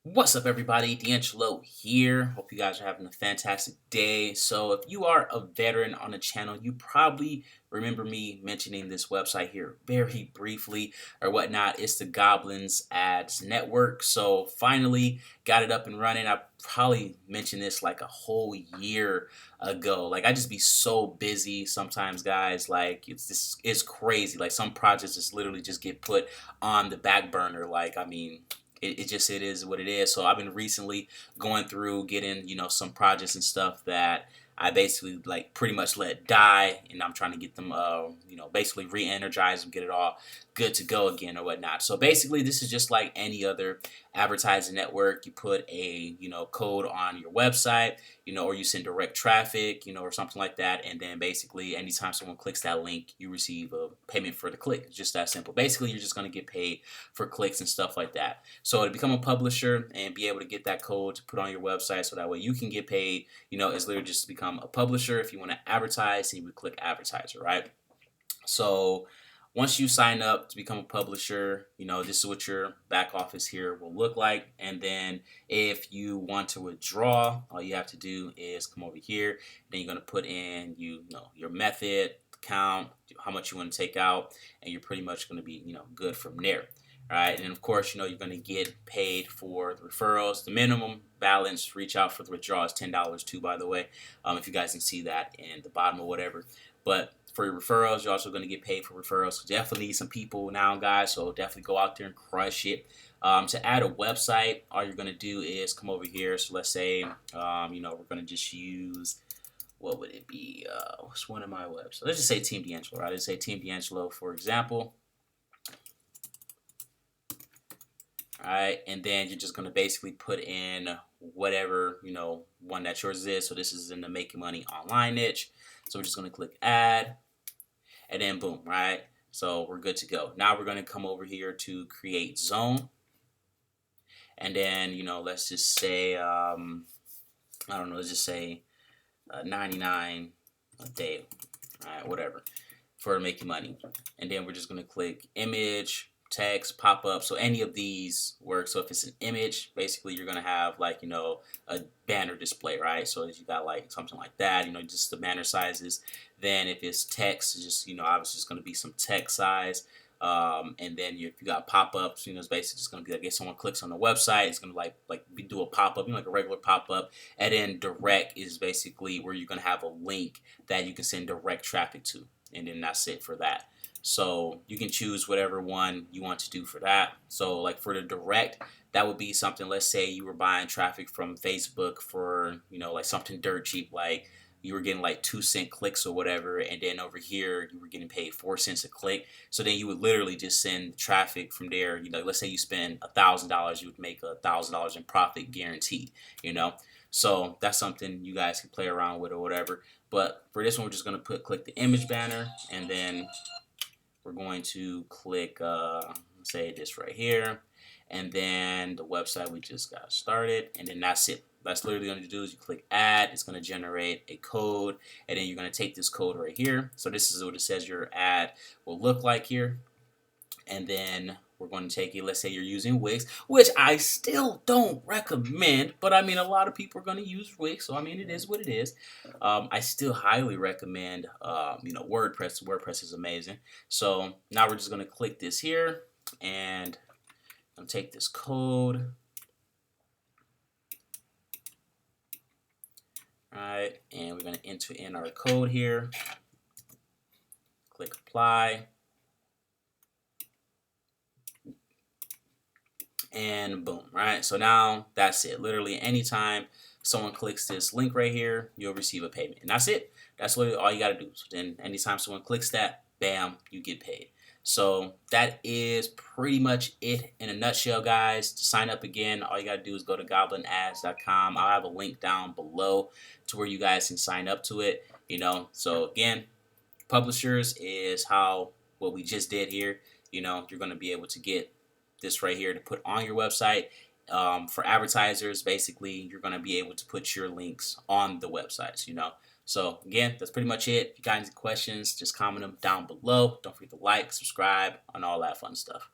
What's up, everybody? DeAngelo here. Hope you guys are having a fantastic day. So, if you are a veteran on the channel, you probably remember me mentioning this website here very briefly or whatnot. It's the Goblins Ads Network. So, finally got it up and running. I probably mentioned this like a whole year ago. Like, I just be so busy sometimes, guys. Like, it's crazy. Like, some projects just literally just get put on the back burner. Like, I mean, it is what it is. So I've been recently going through getting some projects and stuff that I basically like pretty much let die, and I'm trying to get them basically re-energize them, get it all good to go again or whatnot. So basically, this is just like any other advertising network. You put a code on your website, or you send direct traffic, or something like that, and then basically anytime someone clicks that link, you receive a payment for the click. It's just that simple. Basically, you're just going to get paid for clicks and stuff like that. So to become a publisher and be able to get that code to put on your website, so that way you can get paid, it's literally just to become a publisher. If you want to advertise, you would click advertiser, right? So once you sign up to become a publisher, this is what your back office here will look like. And then if you want to withdraw, all you have to do is come over here. Then you're going to put in, your method, count, how much you want to take out, and you're pretty much going to be, good from there. All right, and of course, you're going to get paid for the referrals. The minimum balance reach out for the withdrawal is $10 too, by the way. If you guys can see that in the bottom or whatever. But for your referrals, you're also going to get paid for referrals. So definitely need some people now, guys. So definitely go out there and crush it. To add a website, all you're going to do is come over here. So let's say, we're going to just use, what would it be? What's one of my websites? Let's just say Team DeAngelo, right? Let's say Team DeAngelo, for example. All right, and then you're just going to basically put in whatever, one that yours is. So this is in the making money online niche. So we're just going to click add, and then boom, right? So we're good to go. Now we're going to come over here to create zone. And then, let's just say, I don't know, let's just say 99 a day, all right, whatever, for making money. And then we're just going to click image, text, pop up. So any of these work. So if it's an image, basically you're gonna have like a banner display, right? So if you got like something like that, just the banner sizes. Then if it's text, it's just obviously it's gonna be some text size. And then if you got pop-ups, it's basically just gonna be like if someone clicks on the website, it's gonna do a pop-up, like a regular pop-up. And then direct is basically where you're gonna have a link that you can send direct traffic to, and then that's it for that. So you can choose whatever one you want to do for that. So like for the direct, that would be something, let's say you were buying traffic from Facebook for, like something dirt cheap, like you were getting like 2 cent clicks or whatever, and then over here you were getting paid 4 cents a click. So then you would literally just send traffic from there. Let's say you spend $1,000, you would make $1,000 in profit guaranteed. So that's something you guys can play around with or whatever. But for this one, we're just gonna click the image banner, and then we're going to click, say this right here, and then the website we just got started, and then that's it. That's literally going to do is you click add, it's going to generate a code, and then you're going to take this code right here. So this is what it says your ad will look like here. And then we're going to take it, let's say you're using Wix, which I still don't recommend, but I mean, a lot of people are going to use Wix, so I mean, it is what it is. I still highly recommend, WordPress. WordPress is amazing. So now we're just going to click this here, and I'm going to take this code. All right, and we're going to enter in our code here. Click apply. And boom, right? So now that's it. Literally anytime someone clicks this link right here, you'll receive a payment. And that's it. That's literally all you got to do. So then anytime someone clicks that, bam, you get paid. So that is pretty much it in a nutshell, guys. To sign up again, all you got to do is go to goblinads.com. I'll have a link down below to where you guys can sign up to it. So again, publishers is what we just did here. You're going to be able to get this right here to put on your website. For advertisers, basically, you're going to be able to put your links on the websites, So, again, that's pretty much it. If you got any questions, just comment them down below. Don't forget to like, subscribe, and all that fun stuff.